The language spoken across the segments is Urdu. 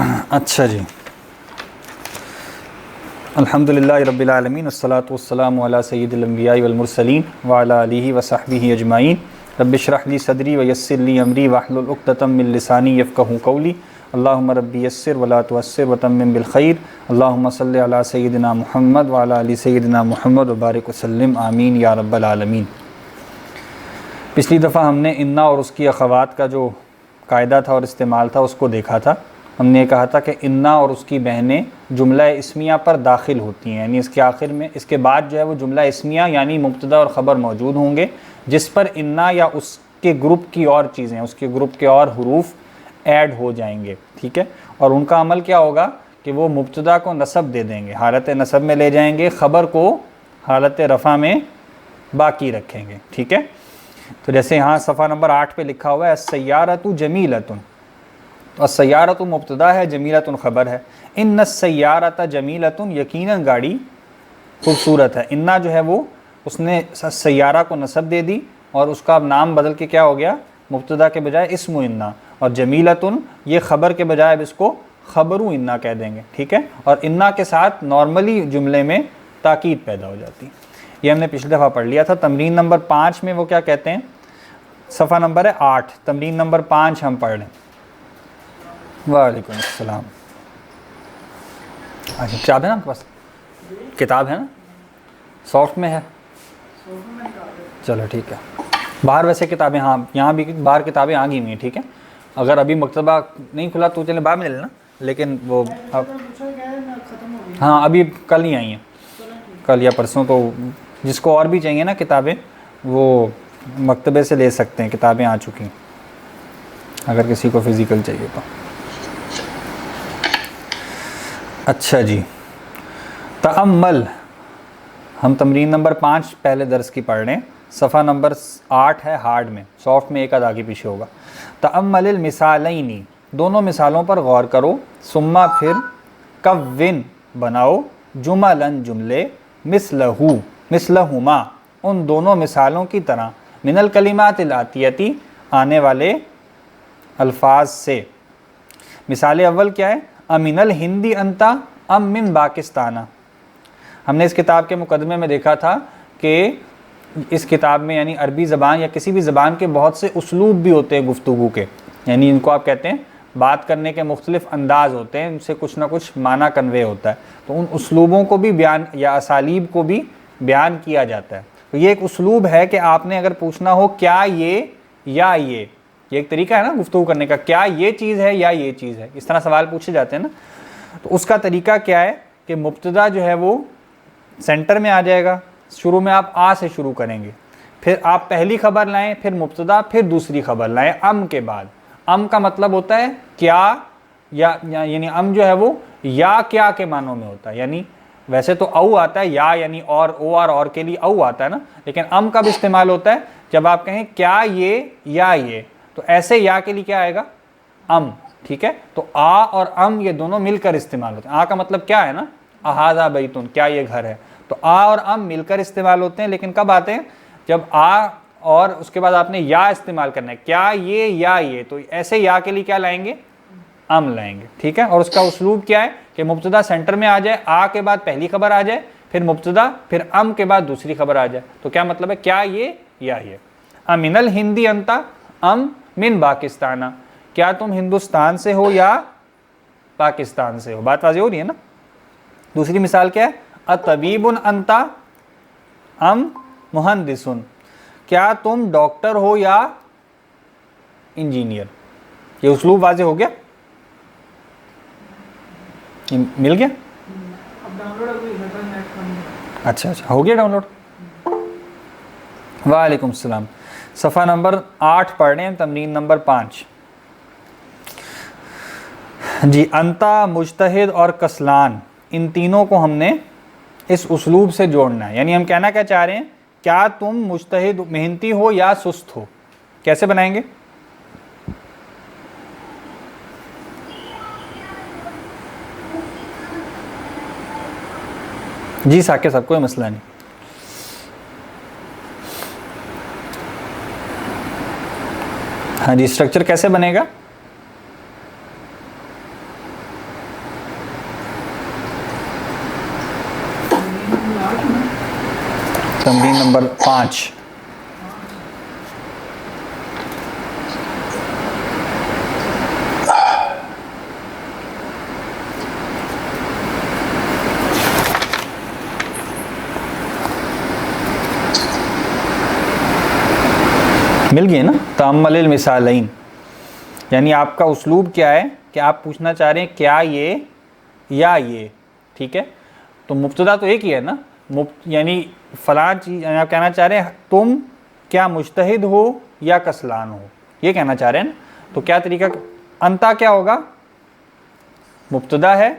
اچھا جی، الحمدللہ رب العالمین والصلاۃ والسلام علی سید الانبیاء والمرسلین وعلی آلہ وصحبہ اجمعین۔ رب اشرح لی صدری ویسر لی امری واحلل عقدۃ من لسانی یفقہوا قولی۔ اللہم ربی یسر ولا تعسر وتمم بالخیر۔ اللہم صلی علی سیدنا محمد وعلی آل سیدنا محمد وبارک وسلم، آمین یا رب العالمین۔ پچھلی دفعہ ہم نے انا اور اس کی اخوات کا جو قاعدہ تھا اور استعمال تھا اس کو دیکھا تھا۔ ہم نے کہا تھا کہ انا اور اس کی بہنیں جملہ اسمیہ پر داخل ہوتی ہیں، یعنی اس کے آخر میں، اس کے بعد جو ہے وہ جملہ اسمیہ یعنی مبتدا اور خبر موجود ہوں گے، جس پر انا یا اس کے گروپ کی اور چیزیں، اس کے گروپ کے اور حروف ایڈ ہو جائیں گے، ٹھیک ہے۔ اور ان کا عمل کیا ہوگا کہ وہ مبتدا کو نصب دے دیں گے، حالت نصب میں لے جائیں گے، خبر کو حالت رفع میں باقی رکھیں گے، ٹھیک ہے۔ تو جیسے یہاں صفحہ نمبر 8 پہ لکھا ہوا ہے السیارۃ جمیلۃ، تو السیارۃ مبتدا ہے، جمیلۃ خبر ہے۔ ان السیارۃ جمیلۃ، یقیناً گاڑی خوبصورت ہے۔ انا جو ہے وہ اس نے سیارہ کو نصب دے دی اور اس کا نام بدل کے کیا ہو گیا، مبتدا کے بجائے اسم انا، اور جمیلۃ یہ خبر کے بجائے اب اس کو خبر انا کہہ دیں گے، ٹھیک ہے۔ اور انا کے ساتھ نارملی جملے میں تاکید پیدا ہو جاتی ہے۔ یہ ہم نے پچھلی دفعہ پڑھ لیا تھا۔ تمرین نمبر 5 میں وہ کیا کہتے ہیں، صفحہ نمبر ہے 8، تمرین نمبر 5 ہم پڑھ لیں۔ وعلیکم السلام۔ اچھا کتاب ہے نا آپ کے پاس؟ کتاب ہے نا، سافٹ میں ہے؟ چلو ٹھیک ہے۔ باہر ویسے کتابیں، ہاں یہاں بھی باہر کتابیں آ گئی ہوئی ہیں، ٹھیک ہے۔ اگر ابھی مکتبہ نہیں کھلا تو چلیں بعد میں لے لینا، لیکن وہ ہاں ابھی کل ہی آئی ہیں، کل یا پرسوں، تو جس کو اور بھی چاہیے نا کتابیں وہ مکتبے سے لے سکتے ہیں، کتابیں آ چکی ہیں اگر کسی کو فزیکل چاہیے تو۔ اچھا جی، تأمل، ہم تمرین نمبر 5 پہلے درس کی پڑھ رہے ہیں، صفحہ نمبر 8 ہے ہارڈ میں، سافٹ میں ایک آدھ آگے پیچھے ہوگا۔ تأمل المثالین، دونوں مثالوں پر غور کرو، ثم پھر کون بناؤ، جملاً جملے، مثلہو مثلہما ان دونوں مثالوں کی طرح، من الکلمات الآتیتی آنے والے الفاظ سے۔ مثال اول کیا ہے، امن الہندی انتا ام من پاکستانہ۔ ہم نے اس کتاب کے مقدمے میں دیکھا تھا کہ اس کتاب میں یعنی عربی زبان یا کسی بھی زبان کے بہت سے اسلوب بھی ہوتے ہیں گفتگو کے، یعنی ان کو آپ کہتے ہیں بات کرنے کے مختلف انداز ہوتے ہیں، ان سے کچھ نہ کچھ معنی کنوے ہوتا ہے، تو ان اسلوبوں کو بھی بیان یا اسالیب کو بھی بیان کیا جاتا ہے۔ تو یہ ایک اسلوب ہے کہ آپ نے اگر پوچھنا ہو کیا یہ یا یہ ایک طریقہ ہے نا گفتگو کرنے کا، کیا یہ چیز ہے یا یہ چیز ہے، اس طرح سوال پوچھے جاتے ہیں نا، تو اس کا طریقہ کیا ہے کہ مبتدا جو ہے وہ سینٹر میں آ جائے گا، شروع میں آپ آ سے شروع کریں گے، پھر آپ پہلی خبر لائیں، پھر مبتدا، پھر دوسری خبر لائیں ام کے بعد۔ ام کا مطلب ہوتا ہے کیا، یا یعنی ام جو ہے وہ یا کیا کے معنوں میں ہوتا ہے، یعنی ویسے تو او آتا ہے یا یعنی اور، او اور کے لیے او آتا ہے نا، لیکن ام کب استعمال ہوتا ہے جب آپ کہیں کیا یہ یا یہ، تو ایسے یا کے لیے کیا آئے گا، ام، ٹھیک ہے۔ تو آ اور ام یہ دونوں مل کر استعمال ہوتے ہیں۔ آ کا مطلب کیا ہے نا، اہذا بیتن، کیا یہ گھر ہے، تو آ اور ام مل کر استعمال ہوتے ہیں، لیکن کب آتے ہیں جب آ اور اس کے بعد آپ نے یا استعمال کرنا ہے، کیا یہ یا یہ، تو ایسے یا کے لیے کیا لائیں گے، ام لائیں گے، ٹھیک ہے۔ اور اس کا اسلوب کیا ہے کہ مبتدا سینٹر میں آ جائے، آ کے بعد پہلی خبر آ جائے، پھر مبتدا، پھر ام کے بعد دوسری خبر آ جائے، تو کیا مطلب ہے، کیا یہ یا یہ۔ امن الہندی انتا ام من پاکستانہ، کیا تم ہندوستان سے ہو یا پاکستان سے ہو، بات واضح ہو رہی ہے نا۔ دوسری مثال کیا ہے، اطبیب انتا ام مہندس، کیا تم ڈاکٹر ہو یا انجینئر۔ یہ اسلوب واضح ہو گیا، مل گیا، اچھا ہو گیا ڈاؤن لوڈ۔ وعلیکم السلام۔ صفحہ نمبر 8 پڑھ رہے ہیں، تمرین نمبر 5 جی۔ انتا، مجتہد اور کسلان، ان تینوں کو ہم نے اس اسلوب سے جوڑنا ہے، یعنی ہم کہنا کیا چاہ رہے ہیں، کیا تم مجتہد محنتی ہو یا سست ہو، کیسے بنائیں گے، جی ثاقب صاحب، کوئی مسئلہ نہیں۔ ہاں جی، اسٹرکچر کیسے بنے گا، تمرین نمبر 5. مل گئی نا. تأمل المثالین، یعنی آپ کا اسلوب کیا ہے کہ آپ پوچھنا چاہ رہے ہیں کیا یہ یا یہ. ٹھیک ہے، تو مبتدا تو ایک ہی ہے نا، یعنی فلاں چیز، یعنی آپ کہنا چاہ رہے ہیں تم کیا مجتہد ہو یا کسلان ہو، یہ کہنا چاہ رہے ہیں نا. تو کیا طریقہ، انتا کیا ہوگا، مبتدا ہے،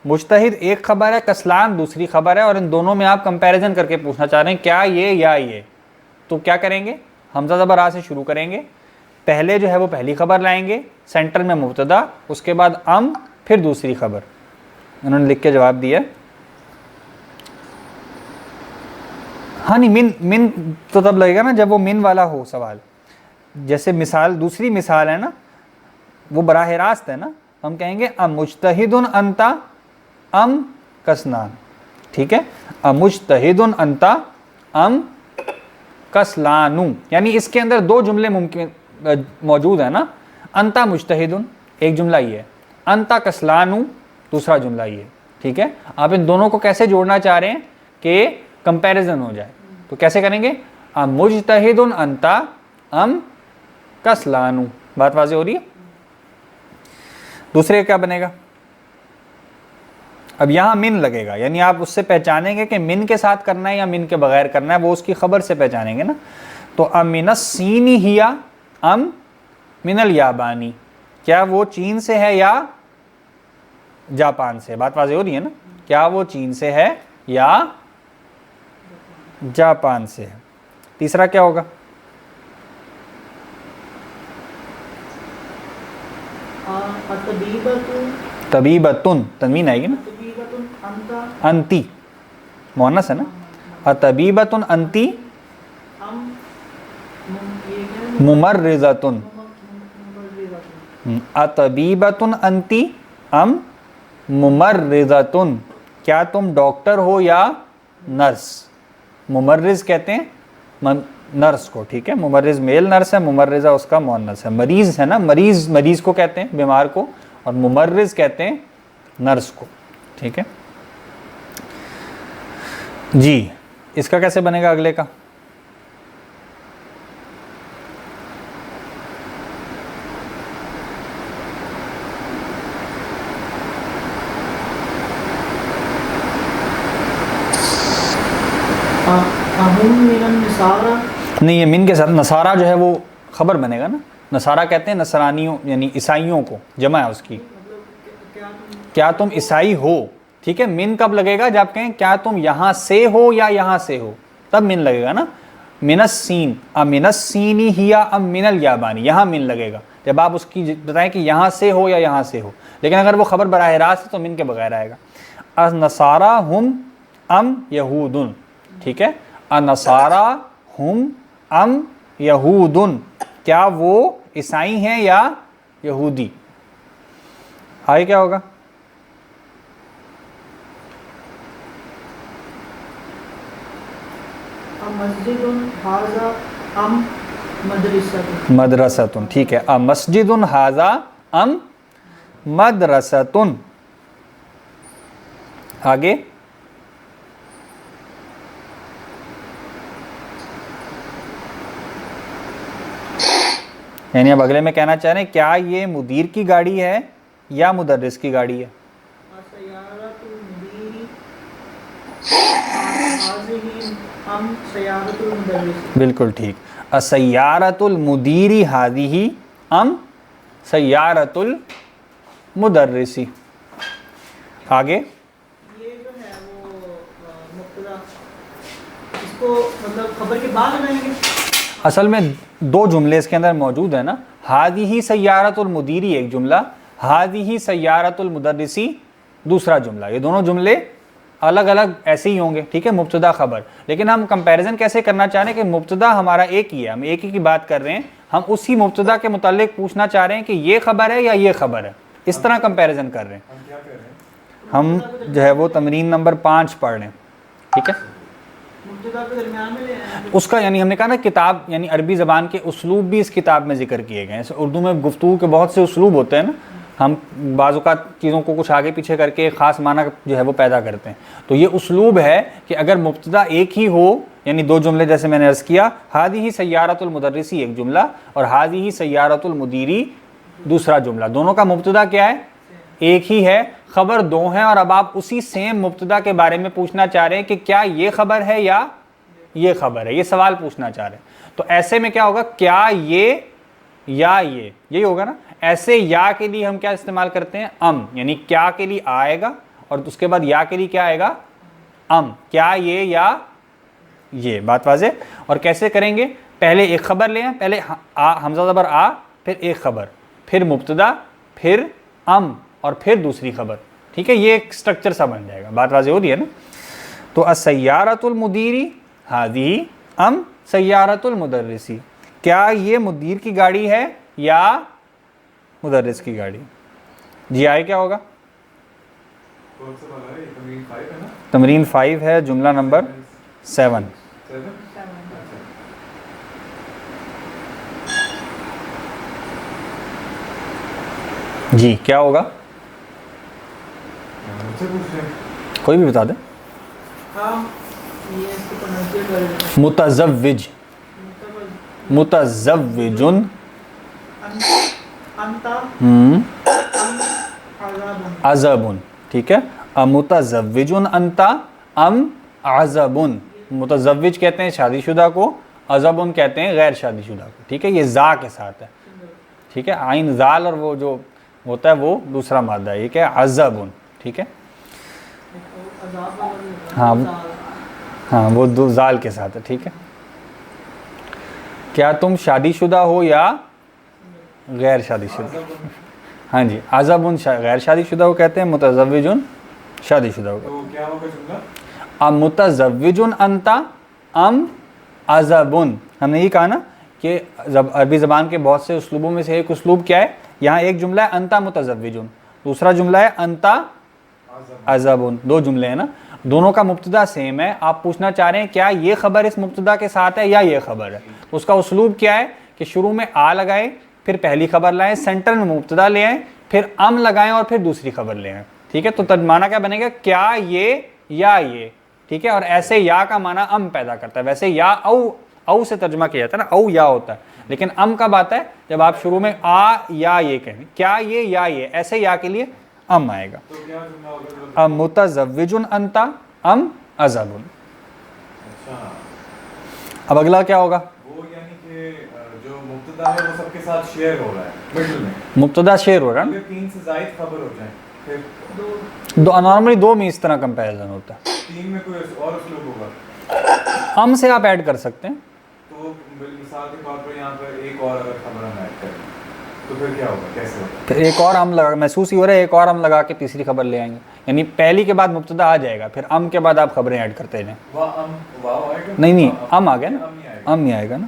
مجتہد ایک خبر ہے، کسلان دوسری خبر ہے، اور ان دونوں میں آپ کمپیریزن کر کے پوچھنا چاہ رہے ہیں کیا یہ یا یہ. تو کیا کریں گے، حمزہ زبر آ سے شروع کریں گے. پہلے جو ہے وہ پہلی خبر لائیں گے، سینٹر میں مبتدا، اس کے بعد پھر دوسری خبر. انہوں نے لکھ کے جواب دیا. ہاں نہیں، من تو تب لگے گا نا جب وہ من والا ہو سوال. جیسے مثال، دوسری مثال ہے نا، وہ براہ راست ہے نا. ہم کہیں گے امجتہد انتا ام کسلان. ٹھیک ہے، امجتہد انتا ام کسلانو، یعنی اس کے اندر دو جملے ممکن موجود ہیں نا. انتا مجتہد ایک جملہ یہ ہے، انتا کسلانو دوسرا جملہ یہ ہے. ٹھیک ہے، آپ ان دونوں کو کیسے جوڑنا چاہ رہے ہیں کہ کمپیریزن ہو جائے. تو کیسے کریں گے، ام مجتہد انتا ام کسلانو. بات واضح ہو رہی ہے. دوسرے کیا بنے گا، اب یہاں من لگے گا، یعنی آپ اس سے پہچانیں گے کہ من کے ساتھ کرنا ہے یا من کے بغیر کرنا ہے، وہ اس کی خبر سے پہچانیں گے نا. تو ام من الصین ہیا ام من الیابانی، کیا وہ چین سے ہے یا جاپان سے. بات واضح ہو رہی ہے نا، کیا وہ چین سے ہے یا جاپان سے ہے. تیسرا کیا ہوگا، طبیبتن، تنوین آئے گی نا، انتی مؤنث ہے نا. اطبیبتن انتی ممرضتن، اطبیبتن انتی ام ممرضتن، کیا تم ڈاکٹر ہو یا نرس. ممرض کہتے ہیں نرس کو. ٹھیک ہے، ممرض میل نرس ہے، ممرضہ اس کا مؤنث ہے. مریض ہے نا، مریض کو کہتے ہیں بیمار کو، اور ممرض کہتے ہیں نرس کو. ٹھیک ہے جی. اس کا کیسے بنے گا اگلے کا، نہیں یہ من کے ساتھ نصارہ جو ہے وہ خبر بنے گا نا. نصارہ کہتے ہیں نصرانیوں یعنی عیسائیوں کو، جمع ہے اس کی. کیا تم عیسائی ہو. ٹھیک ہے، من کب لگے گا، جب کہیں کیا تم یہاں سے ہو یا یہاں سے ہو، تب من لگے گا نا. من السین، من السین ہیا ام من الیابانی، یہاں من لگے گا جب آپ اس کی بتائیں کہ یہاں سے ہو یا یہاں سے ہو. لیکن اگر وہ خبر براہ راست ہے تو من کے بغیر آئے گا. النصارى ہم ام یہودن. ٹھیک ہے، النصارى ہم ام یہودن، کیا وہ عیسائی ہیں یا یہودی. آگے کیا ہوگا، مدرستن. ٹھیک ہے، مسجد ھذا ام مدرستن. آگے یعنی اب اگلے میں کہنا چاہ رہے ہیں کیا یہ مدیر کی گاڑی ہے یا مدرس کی گاڑی ہے. بالکل ٹھیک. السیارۃ المدیری ھذہ ام سیارۃ المدرسی. آگے یہ جو ہے وہ مبتدا، اس کو مطلب خبر کے بعد لگائیں گے. اصل میں دو جملے اس کے اندر موجود ہیں نا. ھذہ سیارۃ المدیری ایک جملہ، ھذہ سیارۃ المدرسی دوسرا جملہ. یہ دونوں جملے الگ الگ ایسے ہی ہوں گے. ٹھیک ہے، مبتدا خبر. لیکن ہم کمپیریزن کیسے کرنا چاہ رہے ہیں کہ مبتدا ہمارا ایک ہی ہے، ہم ایک ہی کی بات کر رہے ہیں، ہم اسی مبتدا کے متعلق پوچھنا چاہ رہے ہیں کہ یہ خبر ہے یا یہ خبر ہے. اس طرح کمپیریزن کر رہے ہیں. ہم جو ہے وہ تمرین نمبر 5 پڑھ لیں. ٹھیک ہے، مبتدا کے درمیان میں لے آئے ہیں. اس کا یعنی ہم نے کہا نا کتاب یعنی عربی زبان کے اسلوب بھی اس کتاب میں ذکر کیے گئے ہیں. اردو میں گفتگو کے بہت سے اسلوب ہوتے ہیں نا, ہم بعض اوقات چیزوں کو کچھ آگے پیچھے کر کے ایک خاص معنی جو ہے وہ پیدا کرتے ہیں. تو یہ اسلوب ہے کہ اگر مبتدا ایک ہی ہو, یعنی دو جملے جیسے میں نے عرض کیا, ہادی سیارۃ المدرسی ایک جملہ اور ہادی سیارۃ المدیری دوسرا جملہ, دونوں کا مبتدا کیا ہے, ایک ہی ہے, خبر دو ہیں, اور اب آپ اسی سیم مبتدا کے بارے میں پوچھنا چاہ رہے ہیں کہ کیا یہ خبر ہے یا یہ خبر ہے, یہ سوال پوچھنا چاہ رہے ہیں. تو ایسے میں کیا ہوگا, کیا یہ یا یہ, یہی ہوگا نا. ایسے یا کے لیے ہم کیا استعمال کرتے ہیں, ام, یعنی کیا کے لیے آئے گا اور اس کے بعد یا کے لیے کیا آئے گا, ام, کیا یہ یا یہ. بات واضح. اور کیسے کریں گے, پہلے ایک خبر لیں, پہلے حمزہ زبر آ, پھر ایک خبر, پھر مبتدا, پھر ام, اور پھر دوسری خبر. ٹھیک ہے, یہ ایک سٹرکچر سا بن جائے گا. بات واضح ہو رہی ہے نا. تو السیارۃ المدیری ہذہ ام سیارۃ المدرسی, کیا یہ مدیر کی گاڑی ہے یا مدرس کی گاڑی. جی آئے کیا ہوگا, تمرین 5 ہے, جملہ نمبر 7. جی کیا ہوگا, کوئی بھی بتا دیں. ہاں یہ اس کو پروننسیٹ کر دیں. متزوج, متزوجن, انت عزبن. ٹھیک ہے, متزوجن انت ام عزبن. متزوج کہتے ہیں شادی شدہ کو, عزبن کہتے ہیں غیر شادی شدہ کو. ٹھیک ہے, یہ زا کے ساتھ ہے. ٹھیک ہے, عین زال, اور وہ جو ہوتا ہے وہ دوسرا مادہ ہے, یہ کیا ہے, عزبن. ٹھیک ہے, ہاں ہاں وہ دو زال کے ساتھ ہے. ٹھیک ہے, کیا تم شادی شدہ ہو یا غیر شادی شدہ. ہاں جی, عزبن غیر شادی شدہ کو کہتے ہیں, متزوجن شادی شدہ کو. تو کیا ہوگا جملہ, ام متزوجن انت ام عزبن. ہم نے یہ کہا نا کہ عربی زبان کے بہت سے اسلوبوں میں سے ایک اسلوب کیا ہے, یہاں ایک جملہ ہے انت متزوجن, دوسرا جملہ ہے انت عزبن, دو جملے ہیں نا, دونوں کا مبتدا سیم ہے. آپ پوچھنا چاہ رہے ہیں کیا یہ خبر اس مبتدا کے ساتھ ہے یا یہ خبر ہے. تو اس کا اسلوب کیا ہے کہ شروع میں آ لگائیں, پھر پہلی خبر لائیں, سینٹر میں مبتدا لے آئیں, پھر ام لگائیں اور پھر دوسری خبر لے آئیں. ٹھیک ہے, تو ترجمانہ کیا بنے گا, کیا یہ یا یہ. ٹھیک ہے, اور ایسے یا کا معنی ام پیدا کرتا ہے. ویسے یا او سے ترجمہ کیا جاتا ہے نا, او یا ہوتا ہے, لیکن ام کب آتا ہے, جب آپ شروع میں آ یا یہ کہیں, کیا یہ یا یہ, ایسے یا کے لیے ام آئے گا. تو کیا جملہ ہوگا, ام متزوجن انت ام عزبن. اچھا اب اگلا کیا ہوگا, وہ یعنی کہ جو مبتدا ہے وہ سب کے ساتھ شیئر ہو رہا ہے مڈل میں, مبتدا شیئر ہو رہا ہے اگر 3 سے زائد خبر ہو جائیں پھر نا, نارملی دو میں اس طرح کمپیریزن ہوتا ہے. 3 میں کوئی اور اسلوب ہوگا, ام سے آپ ایڈ کر سکتے ہیں. تو مثال کے طور پر یہاں پر ایک اور اگر خبر ہم ایڈ کریں تو پھر کیا ہوگا, کیسے ہوگا, پھر ایک اور ام لگا, محسوس ہی ہو رہا ہے, ایک اور ام لگا کے تیسری خبر لے آئیں گے. یعنی پہلی کے بعد مبتدا آ جائے گا, پھر ام کے بعد آپ خبریں ایڈ کرتے جائیں. واو آئے گا, نہیں ام آ گیا نا, ام ہی آئے گا. ام ہی آئے گا نا.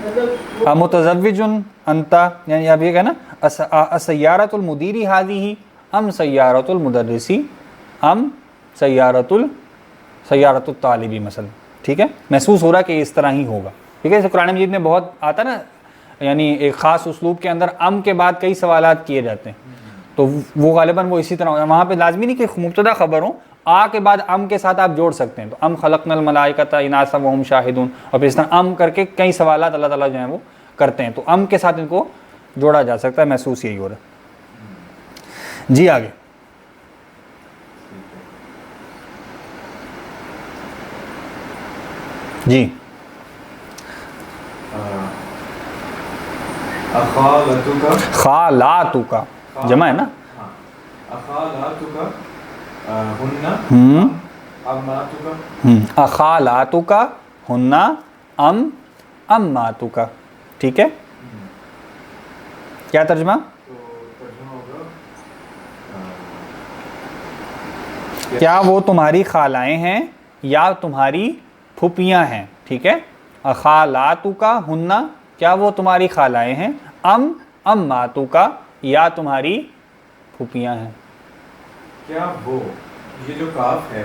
مطلب متزوجن انت, یعنی اب یہ کہنا السیارۃ المدیری ہذہ ام سیارۃ المدرسی ام سیارۃ الطالبی مثلا. ٹھیک ہے, محسوس ہو رہا ہے کہ اس طرح ہی ہوگا. ٹھیک ہے, جیسے قرآن مجید میں بہت آتا نا, یعنی ایک خاص اسلوب کے اندر ام کے بعد کئی سوالات کیے جاتے ہیں, تو وہ غالباً وہ اسی طرح ہوگا. وہاں پہ لازمی نہیں کہ مبتدا خبر ہوں, آ کے بعد ام کے ساتھ آپ جوڑ سکتے ہیں. تو ام خلقنا الملائکۃ اناثا وہم شاہدون, اور پھر اس طرح ام کر کے کئی سوالات اللہ تعالیٰ جو ہیں وہ کرتے ہیں, تو ام کے ساتھ ان کو جوڑا جا سکتا ہے. محسوس یہی ہو رہا ہے. جی آگے. جی اخالتک, خالاتک جمع ہے نا, ہاں, اخالتک ہن اماتک, اخالاتک ہن ام اماتک. ٹھیک ہے, کیا ترجمہ, تو ترجمہ ہوگا کیا وہ تمہاری خالائیں ہیں یا تمہاری پھوپھیاں ہیں. ٹھیک ہے, اخالاتک ہن, کیا وہ تمہاری خالائیں ہیں, ام اماتک, یا تمہاری پھوپھیاں ہیں. کیا وہ, یہ جو کاف ہے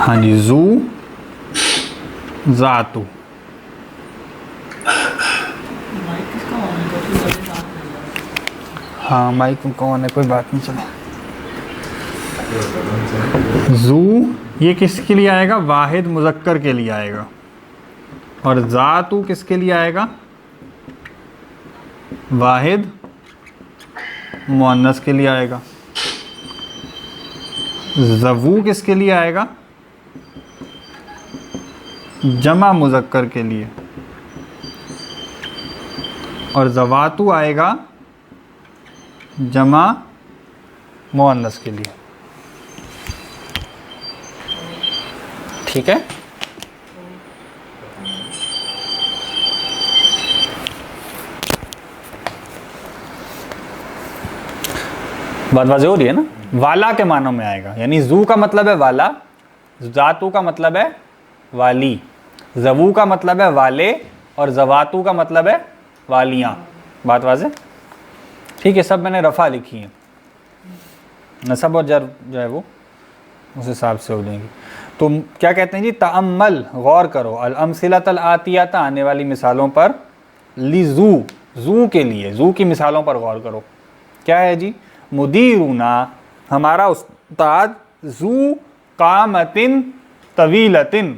ہاں جی، زو ذاتو. مائک کس کا ہونا ہے؟ کافی بڑے ساتھ میں ہے. ہاں مائک کون ہے، کوئی بات نہیں، چلے. زو یہ کس کے لیے آئے گا؟ واحد مذکر کے لیے آئے گا. اور ذاتو کس کے لیے آئے گا؟ واحد مؤنث کے لیے آئے گا. زوو کس کے لیے آئے گا؟ جمع مذکر کے لیے. اور زواتو آئے گا جمع مؤنث کے لیے. ٹھیک ہے. بات واضح ہو رہی ہے نا؟ والا کے معنوں میں آئے گا، یعنی زو کا مطلب ہے والا، ذاتو کا مطلب ہے والی، زوو کا مطلب ہے والے، اور زواتو کا مطلب ہے والیاں. بات واضح؟ ٹھیک ہے. سب میں نے رفع لکھی ہیں، نصب اور جر جو ہے وہ اس حساب سے ہو جائیں گی. تو کیا کہتے ہیں جی؟ تأمل، غور کرو، الامثلۃ الآتیۃ، آنے والی مثالوں پر، لزو، زو کے لیے، زو کی مثالوں پر غور کرو. کیا ہے جی؟ مدیرنا، ہمارا استاد، زو قامتن طویلتن.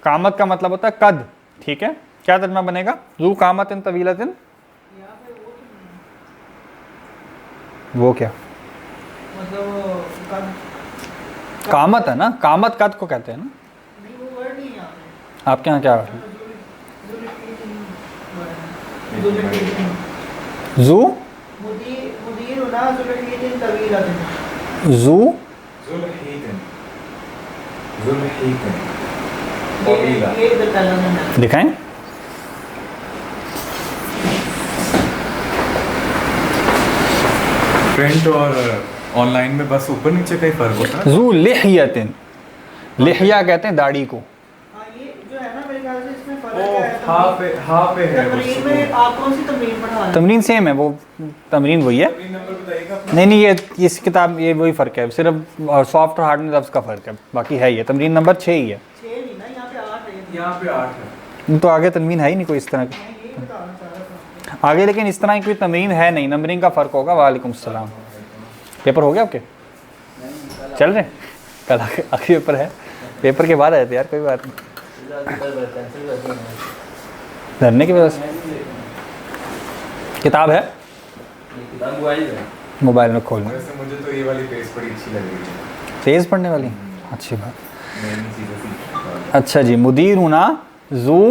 قامت کا مطلب ہوتا ہے قد. ٹھیک ہے. کیا ترجمہ بنے گا؟ زو قامتن طویلتن. یہاں پہ وہ تو نہیں ہے. وہ کیا مطلب قامت ہے نا؟ قامت قد کو کہتے ہیں نا. نہیں، وہ ورڈ نہیں ہے یہاں پہ. آپ کے یہاں کیا ہے؟ زو مدیرنا ذوالحیۃ طویلۃ. زو ذوالحیتن، ذوالحیتن طویلہ. یہ ادھر پہلا میں ہے. دکھائیں. پرنٹ اور آن لائن میں بس اوپر نیچے کا ہی فرق ہوتا ہے. ذو لحیتن، لحیہ کہتے ہیں داڑھی کو. ہاں، یہ جو ہے نا میرے خیال سے اس میں فرق وہ ہے. ہاں پہ ہے. تمرین میں آپ کون سی تمرین پڑھا رہے ہیں؟ تمرین سیم ہے، وہ تمرین وہی ہے. تمرین نمبر بتائیے گا. نہیں یہ اس کتاب یہ وہی فرق ہے، صرف سافٹ اور ہارڈ میں لفظ کا فرق ہے، باقی ہے یہ تمرین نمبر 6 ہی ہے. 6 نہیں نا، یہاں پہ 8 ہے. یہاں پہ 8 ہے. تو آگے تنوین ہے ہی نہیں کوئی اس طرح کی میں یہی بتانا چاہ رہا تھا. آگے، لیکن اس طرح کی کوئی تمرین ہے نہیں. نمبرنگ کا فرق ہوگا. وعلیکم السلام. پیپر ہو گیا آپ کے؟ چل رہے ہیں؟ کل آخری پیپر ہے. پیپر کے بعد آئے تھے یار، کوئی بات نہیں. دھرنے کی وجہ سے کتاب ہے موبائل میں کھولنا. ویسے مجھے تو یہ والی پیج بڑی اچھی لگ رہی ہے. تیز پڑھنے والی اچھی بات. نئی نئی چیزیں سیکھنا. اچھا جی. مدیرنا ذو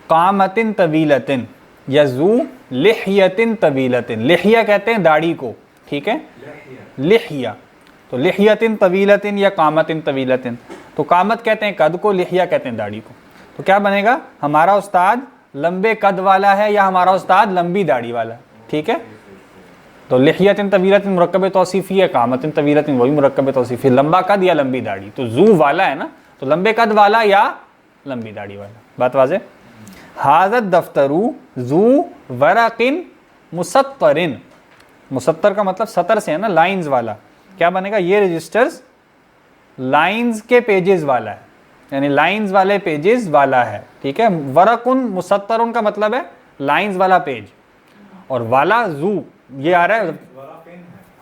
قامتن طویلتن یا ذو لحیتن طویلتن. لحیہ کہتے ہیں داڑھی کو. ٹھیک ہے. لحیہ تو لحیتن طویلتن یا قامتن طویلتن. تو قامت کہتے ہیں قد کو، لحیہ کہتے ہیں داڑھی کو. تو کیا بنے گا؟ ہمارا استاد لمبے قد والا ہے یا ہمارا استاد لمبی داڑھی والا ہے. ٹھیک ہے. تو لحیتن طویلتن مرکب توصیفی ہے، قامتن طویلتن وہی مرکب توصیفی، لمبا قد یا لمبی داڑھی. تو زو والا ہے نا، تو لمبے قد والا یا لمبی داڑھی والا. بات واضح؟ حاضر دفترو ذو ورقن مسطرن. مسطر کا مطلب سطر سے ہے نا، لائنز والا. کیا بنے گا؟ یہ رجسٹرز لائنز کے پیجز والا ہے، یعنی لائنز والے پیجز والا ہے. ٹھیک ہے. ورقن مسطرن کا مطلب ہے لائنز والا پیج، اور والا زو یہ آ رہا ہے.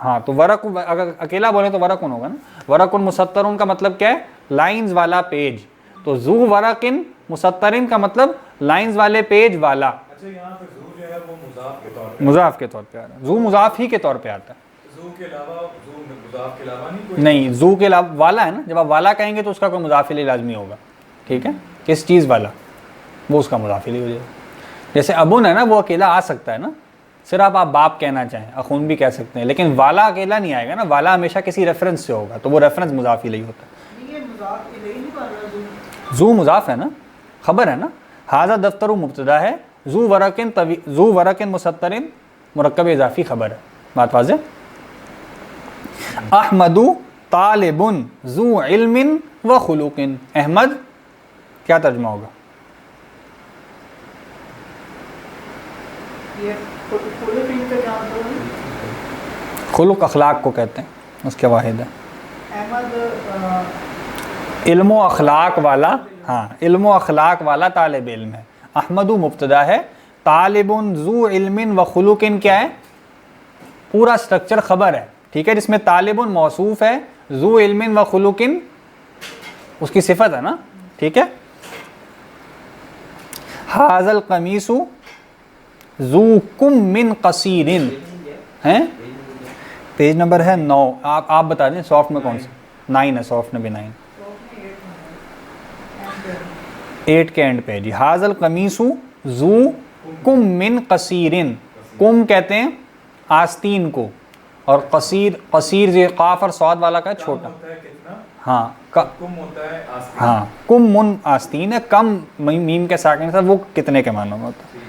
ہاں تو ورق اگر اکیلا بولیں تو ورقن ہوگا نا. ورقن مسطرن کا مطلب کیا ہے؟ لائنز والا پیج. تو زو ورقن مسطرن کا مطلب لائنز والے پیج والا. اچھا، یہاں پہ زو جو ہے وہ مضاف کے طور پہ، مضاف کے طور پہ آ رہا ہے. زو مضاف ہی کے طور پہ آتا ہے. زو کے علاوہ، زو مضاف کے علاوہ نہیں کوئی. نہیں، زو کے علاوہ والا ہے نا. جب آپ والا کہیں گے تو اس کا کوئی مضاف الیہ لازمی ہوگا. ٹھیک ہے. کس چیز والا؟ وہ اس کا مضاف الیہ ہو جائے گا. جیسے ابن ہے نا، وہ اکیلا آ سکتا ہے نا، صرف آپ باپ کہنا چاہیں، اخون بھی کہہ سکتے ہیں، لیکن والا اکیلا نہیں آئے گا نا. والا ہمیشہ کسی ریفرنس سے ہوگا، تو وہ ریفرنس مضاف الیہ ہوتا ہے. یہ مذاق الیہ نہیں پڑھ رہا. زو مضاف ہے نا، خبر ہے نا. حاضر دفتر مبتدا ہے، ذو ورقن مسطرن مرکب اضافی خبر ہے. بات واضح؟ احمد طالب ذو علم و خلوق. احمد کیا ترجمہ ہوگا؟ یہ خلق ان کا کیا مطلب ہے؟ خلق اخلاق کو کہتے ہیں، اس کے واحد ہے. احمد علم و اخلاق والا، ہاں علم و اخلاق والا طالب علم ہے. احمد مبتدا ہے، طالب ذو علم و خلق کیا ہے؟ پورا سٹرکچر خبر ہے، ٹھیک ہے، جس میں طالب موصوف ہے، ذو علم و خلق اس کی صفت ہے نا، ٹھیک ہے. ھذا القمیص ذو کم من قصیر ہیں، پیج نمبر ہے 9. آپ بتا دیں سافٹ میں کون سا؟ 9 ہے، سافٹ میں بھی 9، 8 کے اینڈ پہ جی. ھذا القمیص ذو کم من قصیر، کم کہتے ہیں آستین کو، اور قصیر، قصیر یہ قاف اور صاد والا کا چھوٹا، ہوتا ہے کتنا؟ ہاں کم ہوتا ہے آستین. ہاں کم من آستین ہے، کم میم کے ساکن سے وہ کتنے کے معنوں میں ہوتا ہے.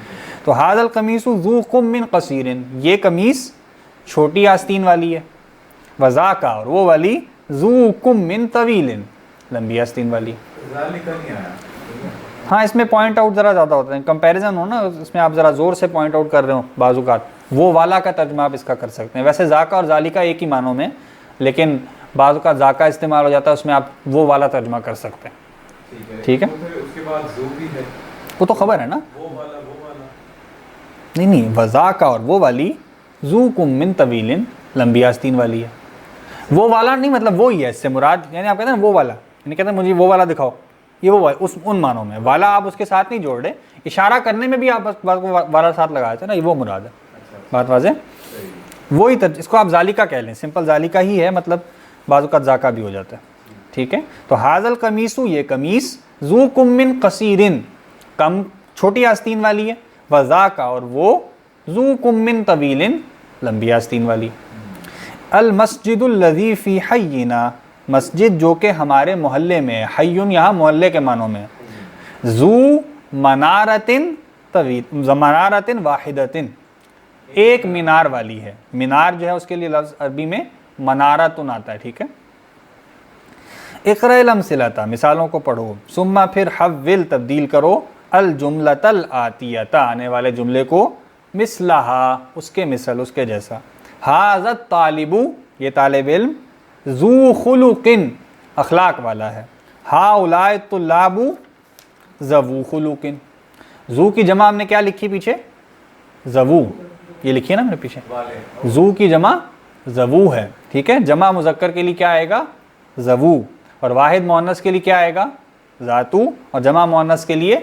تو ھذا القمیص ذو کم من قصیر، یہ قمیص چھوٹی آستین والی ہے. وذاک، اور وہ والی ذو کم من طویل، لمبی آستین والی. ذالک نہیں آیا. ہاں اس میں پوائنٹ آؤٹ ذرا زیادہ ہوتا ہے، کمپیریزن ہو نا اس میں، آپ ذرا زور سے پوائنٹ آؤٹ کر رہے ہو بعض اوقات، وہ والا کا ترجمہ آپ اس کا کر سکتے ہیں. ویسے ذاکا اور ذالکا ایک ہی معنوں میں، لیکن بعض اوقات ذاکا استعمال ہو جاتا ہے، اس میں آپ وہ والا ترجمہ کر سکتے ہیں. ٹھیک ہے، اس کے بعد ذو بھی ہے، وہ تو خبر ہے نا. وہ والا نہیں وذاکا اور وہ والی ذو کم من طویل، لمبی آستین والی ہے. وہ والا نہیں مطلب وہی ہے، اس سے مراد یعنی آپ کہتے ہیں وہ والا، یعنی کہتے ہیں مجھے وہ والا دکھاؤ، یہ وہ اس ان معنوں میں والا آپ اس کے ساتھ نہیں جوڑ رہے، اشارہ کرنے میں بھی آپ بات کو والا ساتھ لگائے تھے نا، یہ وہ مراد ہے. بات واضح؟ وہی اس کو آپ ذالکا کہہ لیں، سمپل ذالکا ہی ہے، مطلب بعض اوقات ذاکا بھی ہو جاتا ہے. ٹھیک ہے، تو ھذا القمیص، یہ قمیص، ذو کم من قصیر، کم چھوٹی آستین والی ہے. وذاک، اور وہ ذو کم من طویل، لمبی آستین والی. المسجد الذی فی حینا، مسجد جو کہ ہمارے محلے میں ہے. حیٌ یہاں محلے کے معنوں میں. ذو منارۃ طویل، منارۃ واحدۃ، ایک مینار والی ہے. مینار جو ہے اس کے لیے لفظ عربی میں منارۃ آتا ہے. ٹھیک ہے، اقرأ الامثلۃ، مثالوں کو پڑھو. ثم پھر حول، تبدیل کرو. الجملۃ الآتیۃ، آنے والے جملے کو. مثلہا، اس کے مثل، اس کے جیسا. ھذا الطالب، یہ طالب علم. ذو خلق، اخلاق والا ہے. ہؤلاء الطلاب ذو خلق. ذو کی جمع ہم نے کیا لکھی پیچھے؟ ذو، یہ لکھی ہے نا ہم نے پیچھے، ذو کی جمع ذو ہے. ٹھیک ہے، جمع مذکر کے لیے کیا آئے گا؟ ذو، اور واحد مؤنث کے لیے کیا آئے گا؟ ذاتو، اور جمع مؤنث کے لیے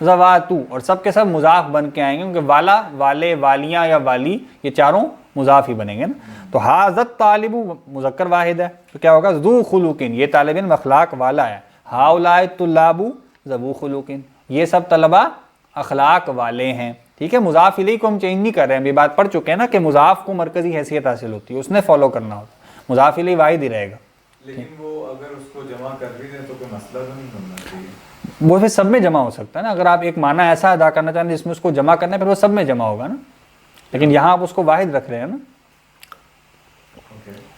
ذواتو، اور سب کے سب مضاف بن کے آئیں گے، کیونکہ والا، والے، والیاں یا والی، یہ چاروں مضاف ہی بنیں گے نا. تو ھذا الطالب مذکر واحد ہے، تو کیا ہوگا؟ ذو خلق، یہ طالب علم اخلاق والا ہے. ہؤلاء الطلاب ذو خلق، یہ سب طلبہ اخلاق والے ہیں. ٹھیک ہے، مضاف الیہ کو ہم چینج نہیں کر رہے ہیں، یہ بات پڑھ چکے ہیں نا کہ مضاف کو مرکزی حیثیت حاصل ہوتی ہے، اس نے فالو کرنا ہوتا ہے. مضاف الیہ واحد ہی رہے گا. لیکن وہ اگر اس کو جمع کر بھی دیں تو کوئی مسئلہ تو نہیں بننا چاہیے. وہ پھر سب میں جمع ہو سکتا ہے نا، اگر آپ ایک معنی ایسا ادا کرنا چاہیں جس میں اس کو جمع کرنا ہے، پھر وہ سب میں جمع ہوگا نا. لیکن یہاں آپ اس کو واحد رکھ رہے ہیں نا،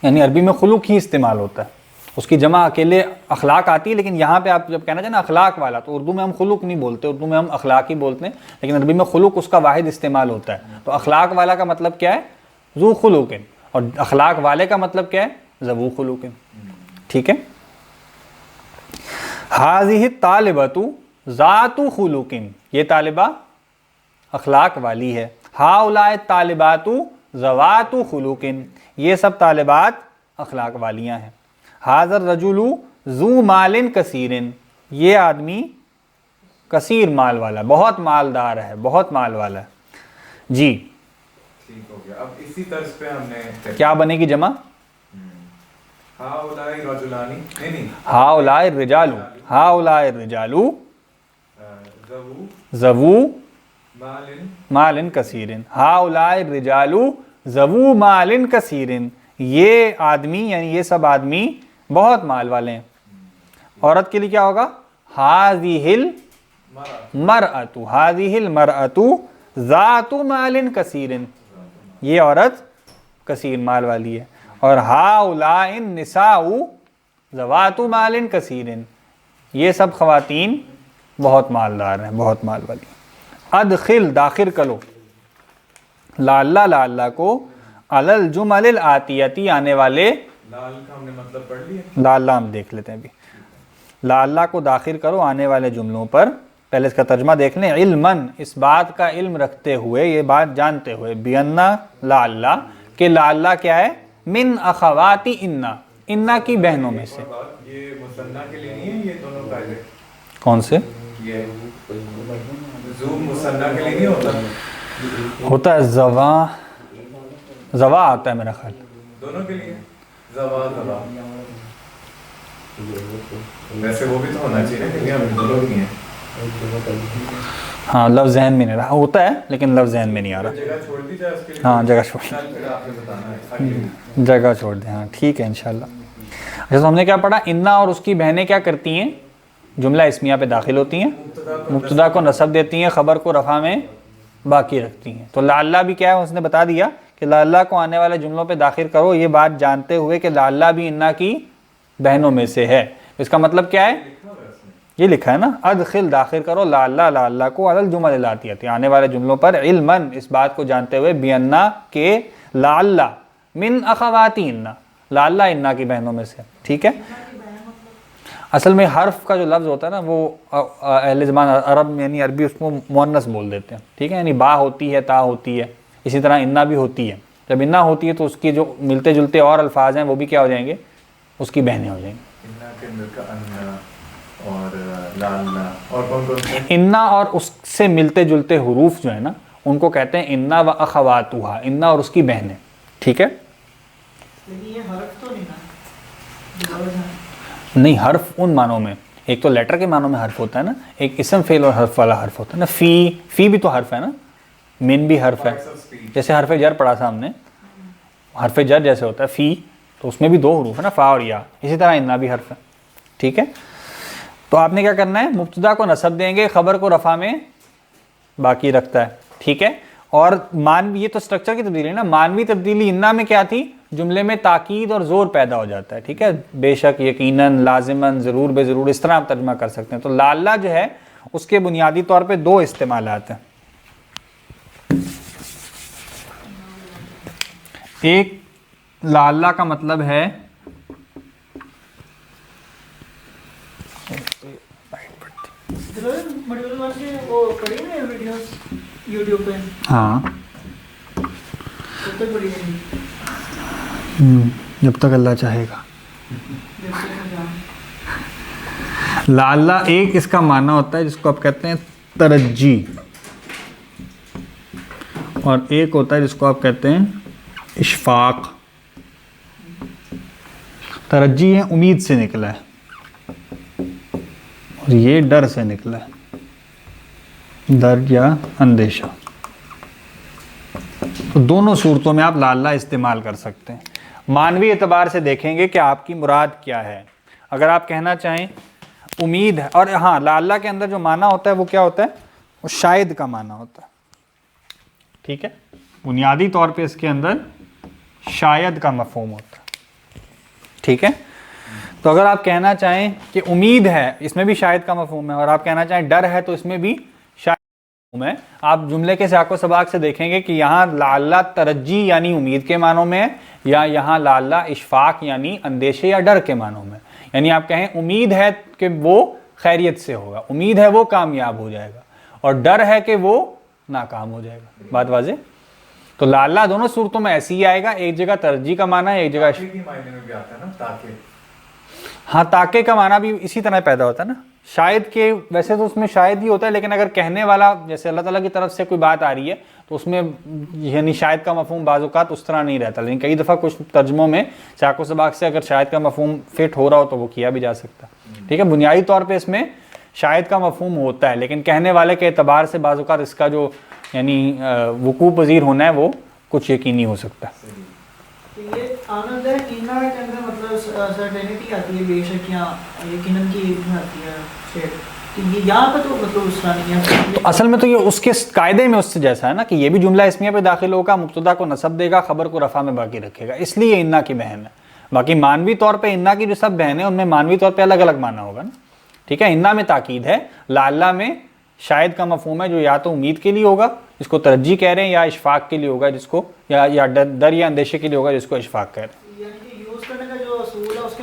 یعنی عربی میں خلق ہی استعمال ہوتا ہے، اس کی جمع اکیلے اخلاق آتی ہے. لیکن یہاں پہ آپ جب کہنا چاہیں نا اخلاق والا، تو اردو میں ہم خلق نہیں بولتے، اردو میں ہم اخلاق ہی بولتے ہیں، لیکن عربی میں خلق اس کا واحد استعمال ہوتا ہے. تو اخلاق والا کا مطلب کیا ہے؟ ذو خلق، اور اخلاق والے کا مطلب کیا ہے؟ ذو خلق. ٹھیک ہے، ھذہ الطالبۃ ذات خلق، یہ طالبہ اخلاق والی ہے. ہؤلاء الطالبات ذوات خلق، یہ سب طالبات اخلاق والیاں ہیں. ھذا الرجل ذو مال کثیر، یہ آدمی کثیر مال والا، بہت مالدار ہے، بہت مال والا ہے. جی ٹھیک ہو گیا. اب اسی طرز پہ ہم نے کیا بنے گی جمع؟ ہؤلاء رجلان، نہیں ہؤلاء الرجال، ہؤلاء الرجال ذو مال کثیر، ہؤلاء الرجال ذو مال کثیر، یہ آدمی یعنی یہ سب آدمی بہت مال والے ہیں. عورت کے لیے کیا ہوگا؟ ھذہ المرأۃ، ھذہ المرأۃ ذات مال کثیر، یہ عورت کثیر مال والی ہے. اور ہؤلاء النساء ذوات مال کثیر، یہ سب خواتین بہت مالدار ہیں، بہت مال والی. ادخل، داخل کرو. لعل، لعل کو علی الجمل الآتیتی، آنے والے. لال کا ہم نے مطلب پڑھ لیا. لعل ہم دیکھ لیتے ہیں ابھی. لعلہ کو داخل کرو آنے والے جملوں پر. پہلے اس کا ترجمہ دیکھ لیں. علماً اس بات کا علم رکھتے ہوئے, یہ بات جانتے ہوئے, بینا لعلہ کہ لعلہ کیا ہے, من اخواتی انا, انا کی بہنوں میں سے. یہ مثنیٰ کے لیے نہیں ہے یہ دونوں قاعدے؟ کون سے؟ یہ ذو مثنیٰ کے لیے نہیں ہوتا؟ ہوتا ہے زوا, زوا آتا ہے میرا خیال. دونوں کے لیے زوا زوا. ویسے وہ بھی تو ہونا چاہیے کہ ہم دونوں کی ہیں. ہاں لفظ ذہن میں نہیں رہا, ہوتا ہے لیکن لفظ ذہن میں نہیں آ رہا. جگہ چھوڑ دی جائے اس کے لیے. ہاں جگہ چھوڑ, پھر آپ نے بتانا ہے جگہ چھوڑ دیں. ہاں ٹھیک ہے انشاءاللہ. اچھا تو ہم نے کیا پڑھا, انا اور اس کی بہنیں کیا کرتی ہیں, جملہ اسمیہ پہ داخل ہوتی ہیں, مبتدا کو نصب دیتی ہیں, خبر کو رفع میں باقی رکھتی ہیں. تو لعلہ بھی کیا ہے, اس نے بتا دیا کہ لعلہ کو آنے والے جملوں پہ داخل کرو, یہ بات جانتے ہوئے کہ لعلہ بھی انا کی بہنوں میں سے ہے. اس کا مطلب کیا ہے, یہ لکھا ہے نا, ادخل داخل کرو لعلہ لعلہ کو علی الجمل الاتیہ, آنے والے جملوں پر, علماً اس بات کو جانتے ہوئے, بینا کہ لعلہ من اخواتی انا, لعلہ انا کی بہنوں میں سے. ٹھیک ہے. اصل میں حرف کا جو لفظ ہوتا ہے نا وہ اہل زبان عرب یعنی عربی اس کو مؤنث بول دیتے ہیں. ٹھیک ہے, یعنی با ہوتی ہے, تا ہوتی ہے, اسی طرح انا بھی ہوتی ہے. جب انا ہوتی ہے تو اس کی جو ملتے جلتے اور الفاظ ہیں وہ بھی کیا ہو جائیں گے, اس کی بہنیں ہو جائیں گی. انا کے اندر کا انا اور لعلہ اور کون کون سے؟ انا اور اس سے ملتے جلتے حروف جو ہے نا ان کو کہتے ہیں انا و اخواتها, انا اور اس کی بہنیں. ٹھیک ہے. لیکن یہ حرف تو نہیں نا, نہیں, حرف ان معنوں میں, ایک تو لیٹر کے معنوں میں حرف ہوتا ہے نا, ایک اسم فعل اور حرف والا حرف ہوتا ہے نا. فی بھی تو حرف ہے نا, من بھی حرف ہے. جیسے حرف جر پڑھا تھا ہم نے, حرف جر جیسے ہوتا ہے فی, تو اس میں بھی دو حروف ہے نا, فا اور یا. اسی طرح انا بھی حرف ہے. ٹھیک ہے. تو آپ نے کیا کرنا ہے, مبتدا کو نصب دیں گے, خبر کو رفع میں باقی رکھتا ہے. ٹھیک ہے. اور مانوی, یہ تو اسٹرکچر کی تبدیلی ہے نا, مانوی تبدیلی انا میں کیا تھی, جملے میں تاکید اور زور پیدا ہو جاتا ہے. ٹھیک ہے. بے شک, یقیناً, لازماً, ضرور, بے ضرور, اس طرح آپ ترجمہ کر سکتے ہیں. تو لعلہ جو ہے اس کے بنیادی طور پہ دو استعمالات ہیں. ایک لعلہ کا مطلب ہے ماڈیول 1 کے وہ پڑھی نا ویڈیوز یوٹیوب پہ, ہاں, کب تک پڑھی جائیں گی؟ جب تک اللہ چاہے گا. جب تک میں لعلہ ایک اس کا معنی ہوتا ہے جس کو آپ کہتے ہیں ترجی, اور ایک ہوتا ہے جس کو آپ کہتے ہیں اشفاق. ترجی ہے امید سے نکلا ہے, اور یہ ڈر سے نکلا ہے, ڈر یا اندیشہ. تو دونوں صورتوں میں آپ لعلہ استعمال کر سکتے ہیں. مانوی اعتبار سے دیکھیں گے کہ آپ کی مراد کیا ہے. اگر آپ کہنا چاہیں امید ہے, اور ہاں لعلہ کے اندر جو معنی ہوتا ہے وہ کیا ہوتا ہے, وہ شاید کا معنی ہوتا ہے. ٹھیک ہے. بنیادی طور پہ اس کے اندر شاید کا مفہوم ہوتا ہے. ٹھیک ہے. تو اگر آپ کہنا چاہیں کہ امید ہے, اس میں بھی شاید کا مفہوم ہے, اور آپ کہنا چاہیں ڈر ہے تو اس میں بھی شاید کا مفہوم ہے. آپ جملے کے سیاق و سباق سے دیکھیں گے کہ یہاں لعلہ ترجی یعنی امید کے معنوں میں ہے, یا یہاں لعلہ اشفاق یعنی اندیشے یا ڈر کے معنوں میں. یعنی آپ کہیں امید ہے کہ وہ خیریت سے ہوگا, امید ہے وہ کامیاب ہو جائے گا, اور ڈر ہے کہ وہ ناکام ہو جائے گا. بات واضح. تو لعلہ دونوں صورتوں میں ایسی ہی آئے گا, ایک جگہ ترجیح کا معنی ہے, ایک جگہ تاکہ کے معنی میں بھی آتا ہے نا, تاکہ. ہاں تاکہ کا معنی بھی اسی طرح پیدا ہوتا ہے نا. شاید کے ویسے تو اس میں شاید ہی ہوتا ہے, لیکن اگر کہنے والا جیسے اللہ تعالیٰ کی طرف سے کوئی بات آ رہی ہے تو اس میں یعنی شاید کا مفہوم بعض اوقات اس طرح نہیں رہتا, لیکن کئی دفعہ کچھ ترجموں میں سیاق و سباق سے اگر شاید کا مفہوم فٹ ہو رہا ہو تو وہ کیا بھی جا سکتا ہے. ٹھیک ہے. بنیادی طور پہ اس میں شاید کا مفہوم ہوتا ہے, لیکن کہنے والے کے اعتبار سے بعض اوقات اس کا جو یعنی وقوع پذیر ہونا ہے وہ کچھ یقینی ہو سکتا ہے. یہ آنند ہے اینا کے اندر مطلب سرٹینٹی آتی ہے, بے شک یا یقیناً کی آتی ہے, کہ یہ یہاں پہ تو مطلب اس طرح نہیں ہے. اصل میں تو یہ اس کے قاعدے میں اس سے جیسا ہے نا کہ یہ بھی جملہ اسمیہ پہ داخل ہوگا, مبتدا کو نصب دے گا, خبر کو رفع میں باقی رکھے گا, اس لیے انا کی بہن ہے. باقی مانوی طور پہ انا کی جو سب بہن ہیں ان میں مانوی طور پہ الگ الگ معنی ہوگا نا. ٹھیک ہے. انا میں تاکید ہے, لعلہ میں شاید کا مفہوم ہے جو یا تو امید کے لیے ہوگا جس کو ترجیح کہہ رہے ہیں, یا اشفاق کے لیے ہوگا جس کو, یا ڈر یا اندیشے کے لیے ہوگا جس کو اشفاق کہہ رہے ہیں. یعنی کہ یوز کرنے کا جو اصول ہے اس کے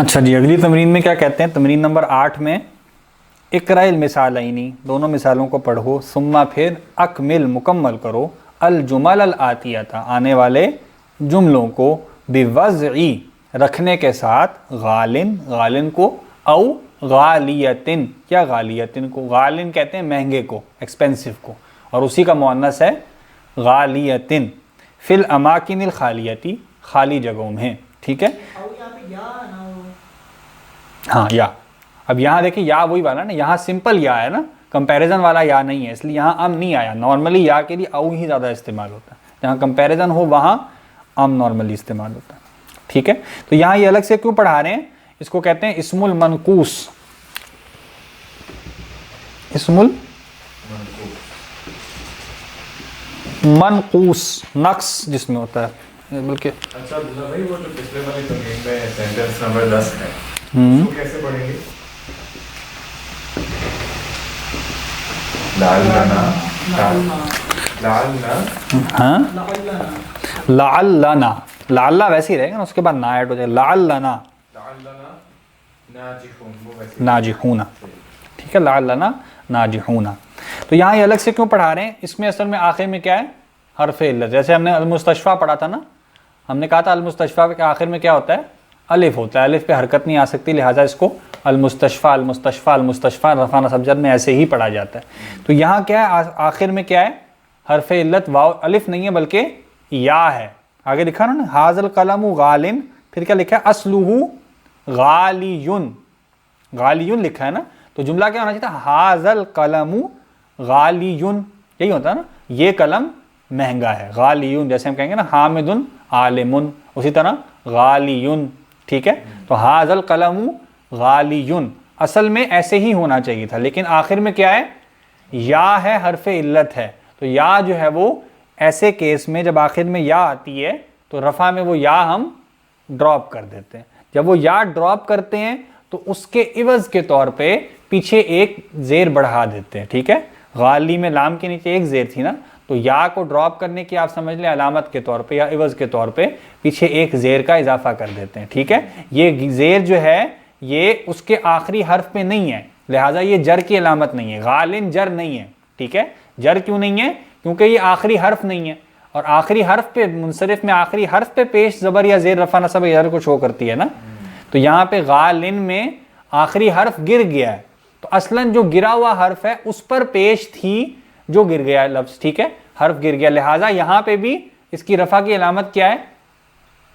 اچھا جی، اگلی تمرین میں کیا کہتے ہیں؟ تمرین نمبر 8 میں اقرأ المثالین، دونوں مثالوں کو پڑھو، ثم پھر اکمل مکمل کرو، الجمل الآتیہ آنے والے جملوں کو، بوضعی رکھنے کے ساتھ، غالن غالن کو، او غالیتن یا غالیتن کو، غالن کہتے ہیں مہنگے کو، ایکسپینسو کو، اور اسی کا مؤنث ہے غالیتن، فی الاماکن الخالیتی خالی جگہوں میں، ٹھیک ہے؟ اور یہاں پہ یا نا وہ ہاں یا، اب یہاں دیکھیں یا وہی والا نا، یہاں سمپل یا ہے نا، کمپیریزن والا یا نہیں ہے، اس لیے یہاں ام نہیں آیا۔ نارملی یا کے لیے او ہی زیادہ استعمال ہوتا ہے، جہاں کمپیریزن ہو وہاں ام نارملی استعمال ہوتا ہے، ٹھیک ہے؟ تو یہاں یہ الگ سے کیوں پڑھا رہے ہیں؟ اس کو کہتے ہیں اسم المنقوص، اسم المنقوص، نقص جس میں ہوتا ہے، بلکہ اچھا عبداللہ بھائی، وہ جو پچھلے والی تمرین میں سینٹنس نمبر 10 ہے، اس کو کیسے پڑھیں گے؟ لعلنا، لعلنا، ہاں لعلنا، لعلنا، لعلہ ویسے ہی رہے گا نا، اس کے بعد نا ایڈ ہو جائے، لعلنا لعلنا ناجحون، وہ ویسے ناجحون، ٹھیک ہے؟ لعلنا ناجحون۔ تو یہاں یہ الگ سے کیوں پڑھا رہے ہیں؟ اس میں اصل میں آخر میں کیا ہے؟ حرف علت، جیسے ہم نے المستشفیٰ پڑھا تھا نا، ہم نے کہا تھا المستشفیٰ کے آخر میں کیا ہوتا ہے؟ الف ہوتا ہے، الف پہ حرکت نہیں آ سکتی، لہٰذا اس کو المستشفیٰ المستشفیٰ المستشفیٰ رفع نصب جر میں ایسے ہی پڑھا جاتا ہے۔ تو یہاں کیا ہے؟ آخر میں کیا ہے؟ حرف علت، واو الف نہیں ہے بلکہ یا ہے، آگے لکھا نا ھذا القلم غالن، پھر کیا لکھا ہے؟ اصلہ غالیٌ، غالیٌ لکھا ہے نا، تو جملہ کیا ہونا چاہیے تھا؟ ھذا القلم غالیٌ، یہی ہوتا ہے نا، یہ قلم مہنگا ہے، غالیٌ، جیسے ہم کہیں گے نا حامد عالم، اسی طرح غالیٌ، ٹھیک ہے؟ تو ھذا القلم غالیٌ اصل میں ایسے ہی ہونا چاہیے تھا، لیکن آخر میں کیا ہے؟ یا ہے، حرف علت ہے، تو یا جو ہے وہ ایسے کیس میں جب آخر میں یا آتی ہے تو رفع میں وہ یا ہم ڈراپ کر دیتے ہیں، جب وہ یا ڈراپ کرتے ہیں تو اس کے عوض کے طور پہ پیچھے ایک زیر بڑھا دیتے ہیں، ٹھیک ہے؟ غالی میں لام کے نیچے ایک زیر تھی نا، تو یا کو ڈراپ کرنے کی آپ سمجھ لیں علامت کے طور پہ یا عوض کے طور پہ پیچھے ایک زیر کا اضافہ کر دیتے ہیں، ٹھیک ہے؟ یہ زیر جو ہے یہ اس کے آخری حرف پہ نہیں ہے، لہٰذا یہ جر کی علامت نہیں ہے، غالن جر نہیں ہے، ٹھیک ہے؟ جر کیوں نہیں ہے؟ کیونکہ یہ آخری حرف نہیں ہے، اور آخری حرف پہ منصرف میں آخری حرف پہ پیش زبر یا زیر رفع نصب یا کو شو کرتی ہے نا، تو یہاں پہ غالن میں آخری حرف گر گیا ہے، تو اصلاً جو گرا ہوا حرف ہے اس پر پیش تھی جو گر گیا ہے لفظ، ٹھیک ہے؟ حرف گر گیا، لہٰذا یہاں پہ بھی اس کی رفع کی علامت کیا ہے؟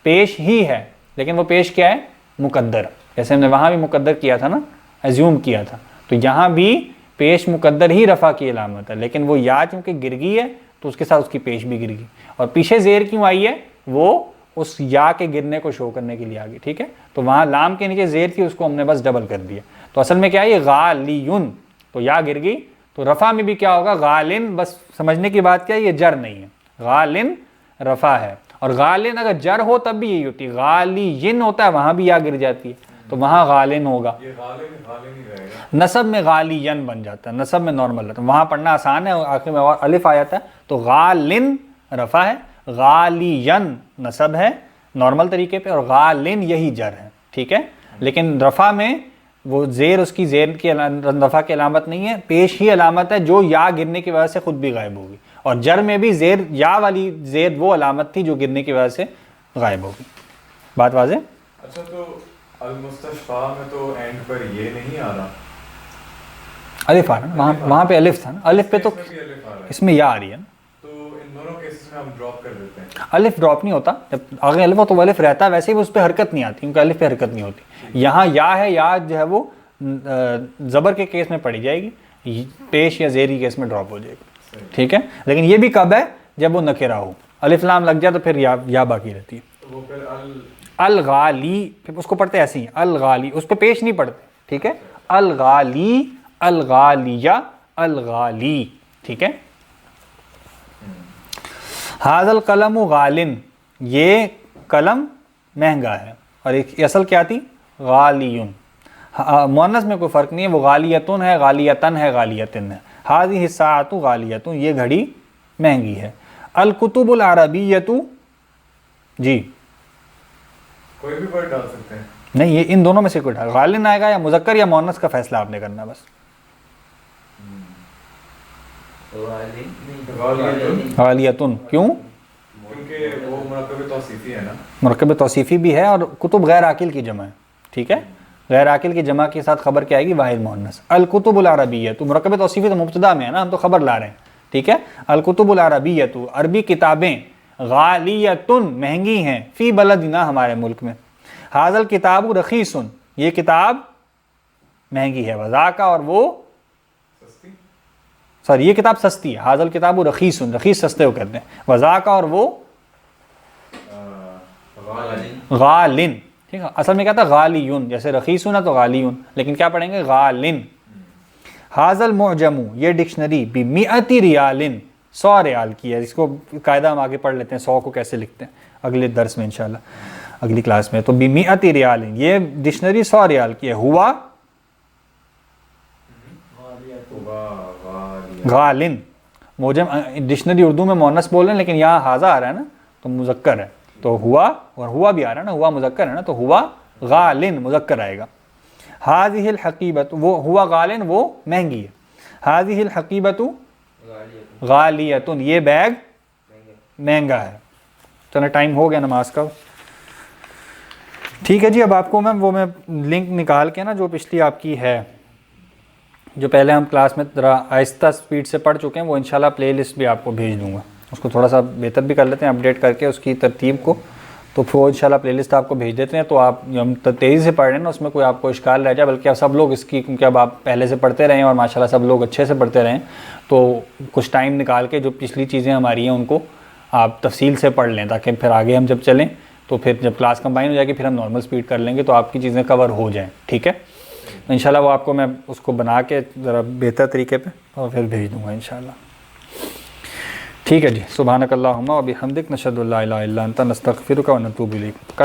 پیش ہی ہے، لیکن وہ پیش کیا ہے؟ مقدر، جیسے ہم نے وہاں بھی مقدر کیا تھا نا، ایزیوم کیا تھا، تو یہاں بھی پیش مقدر ہی رفع کی علامت ہے، لیکن وہ یا چونکہ گر گئی ہے تو اس کے ساتھ اس کی پیش بھی گر گئی، اور پیچھے زیر کیوں آئی ہے؟ وہ اس یا کے گرنے کو شو کرنے کے لیے آ گئی، ٹھیک ہے؟ تو وہاں لام کے نیچے زیر تھی، اس کو ہم نے بس ڈبل کر دیا، تو اصل میں کیا ہے؟ یہ غالیٌ، تو یا گر گئی، تو رفع میں بھی کیا ہوگا؟ غالن، بس سمجھنے کی بات کیا ہے؟ یہ جر نہیں ہے، غالن رفع ہے، اور غالن اگر جر ہو تب بھی یہی ہوتی ہے، غالیٌ ہوتا ہے وہاں بھی یا گر جاتی ہے، تو وہاں غالن ہوگا، یہ غالن غالن ہی رہے گا، نصب میں غالیً بن جاتا ہے، نصب میں نارمل رہتا ہے، وہاں پڑھنا آسان ہے، آخر میں اور الف آ جاتا ہے، تو غالن رفع ہے، غالیً نصب ہے نارمل طریقے پہ، اور غالن یہی جر ہے، ٹھیک ہے؟ لیکن رفع میں وہ زیر، اس کی زیر کی رفع کی علامت نہیں ہے، پیش ہی علامت ہے جو یا گرنے کی وجہ سے خود بھی غائب ہوگی، اور جر میں بھی زیر، یا والی زیر وہ علامت تھی جو گرنے کی وجہ سے غائب ہوگی، بات واضح؟ اچھا تو المستشفیٰ میں تو اینڈ پر یہ نہیں آ رہا، الف آ رہا نا، وہاں پہ الف تھا نا، الف پہ تو اس میں بھی الف آ رہا ہے، اس میں یا آ رہی ہے نا، تو ان دونوں کیسز میں ہم ڈراپ کر دیتے ہیں، الف ڈراپ نہیں ہوتا، جب آگے الف ہو تو وہ الف رہتا ہے، ویسے ہی اس پہ حرکت نہیں آتی کیونکہ الف پہ حرکت نہیں ہوتی، یہاں یا ہے، یا جو ہے وہ زبر کے کیس میں پڑھی جائے گی، پیش یا زیری کیس میں ڈراپ ہو جائے گی، ٹھیک ہے؟ لیکن یہ بھی کب ہے؟ جب وہ نکرہ ہو، الف لام لگ جائے تو پھر یا باقی رہتی ہے، تو وہ پھر الغالی، پھر اس کو پڑھتے ایسے ہی الغالی، اس پہ پیش نہیں پڑھتے، ٹھیک ہے؟ الغالی، الغالیہ، الغالی، ٹھیک ہے؟ ھذا القلم غالن، یہ قلم مہنگا ہے، اور ایک اصل کیا تھی؟ غالیٌ، مؤنث میں کوئی فرق نہیں ہے، وہ غالیتن ہے، غالیتن ہے، غالیتن ہے، ھذہ الساعۃ غالیۃ، یہ گھڑی مہنگی ہے، الکتب العربیۃ، جی کوئی بھی ورڈ ڈال سکتے ہیں، نہیں، یہ ان دونوں میں سے کوئی ڈال، غالن آئے گا یا مذکر یا مؤنث کا فیصلہ آپ نے کرنا ہے بس. غالیتن کیوں؟ کیونکہ وہ مرکب توصیفی ہے نا. مرکب توصیفی بھی ہے اور کتب غیر عاقل کی جمع ہے. ٹھیک ہے، غیر عاقل کی جمع کے ساتھ خبر کیا آئے گی؟ واحد مؤنث. الکتب العربیہ، تو مرکب توصیفی تو مبتدا میں ہے نا، ہم تو خبر لا رہے ہیں. ٹھیک ہے، الکتب العربیہ، عربی کتابیں، غالیتن مہنگی ہیں، فی بلدنا ہمارے ملک میں. ھذا الکتاب رخیص، یہ کتاب مہنگی ہے. وذاک اور وہ سستی. سوری یہ کتاب سستی ہے. ھذا الکتاب رخیص، رخیص سستے کو کہتے ہیں. وذاک اور وہ غالن. ٹھیک ہے، اصل میں کیا تھا؟ غالیون، جیسے رخیص ہونا تو غالیون، لیکن کیا پڑھیں گے؟ غالن. ھذا المعجم، یہ ڈکشنری، بمئۃ ریال، 100 ریال کی ہے. اس کو قاعدہ ہم آگے پڑھ لیتے ہیں 100 کو کیسے لکھتے ہیں اگلے درس میں انشاءاللہ، اگلی کلاس میں. تو بمئۃ ریال، یہ ڈکشنری 100 ریال کی ہے. ہوا غالن، معجم ڈکشنری اردو میں مؤنث بول رہے ہیں لیکن یہاں ھذا آ رہا ہے نا تو مذکر ہے، تو ہوا، اور ہوا بھی آ رہا ہے نا، ہوا مذکر ہے نا، تو ہوا غالن مذکر آئے گا. ھذہ الحقیبۃ، وہ ہوا غالن وہ مہنگی ہے. ھذہ الحقیبۃ غالیۃ، یہ بیگ مہنگا ہے. چلو ٹائم ہو گیا نماز کا. ٹھیک ہے جی، اب آپ کو میں لنک نکال کے نا جو پچھلی آپ کی ہے، جو پہلے ہم کلاس میں ذرا آہستہ سپیڈ سے پڑھ چکے ہیں، وہ انشاءاللہ پلے لسٹ بھی آپ کو بھیج دوں گا. اس کو تھوڑا سا بہتر بھی کر لیتے ہیں اپڈیٹ کر کے اس کی ترتیب کو، تو پھر وہ انشاءاللہ پلے لسٹ آپ کو بھیج دیتے ہیں. تو آپ جو ہم تیزی سے پڑھ رہے ہیں نا، اس میں کوئی آپ کو اشکال رہ جائے، بلکہ اب سب لوگ اس کی، کیونکہ اب آپ پہلے سے پڑھتے رہے ہیں اور ماشاءاللہ سب لوگ اچھے سے پڑھتے رہے ہیں، تو کچھ ٹائم نکال کے جو پچھلی چیزیں ہماری ہیں ان کو آپ تفصیل سے پڑھ لیں، تاکہ پھر آگے ہم جب چلیں تو پھر جب کلاس کمبائن ہو جائے گی پھر ہم نارمل سپیڈ کر لیں گے تو آپ کی چیزیں کور ہو جائیں. ٹھیک ہے، انشاءاللہ وہ آپ کو میں اس کو بنا کے ذرا بہتر طریقے پہ اور پھر بھیج دوں گا انشاءاللہ. ٹھیک ہے جی، سبحانک اللہم و بحمدک، نشہد ان لا الہ الا انت، نستغفرک و نتوب الیک.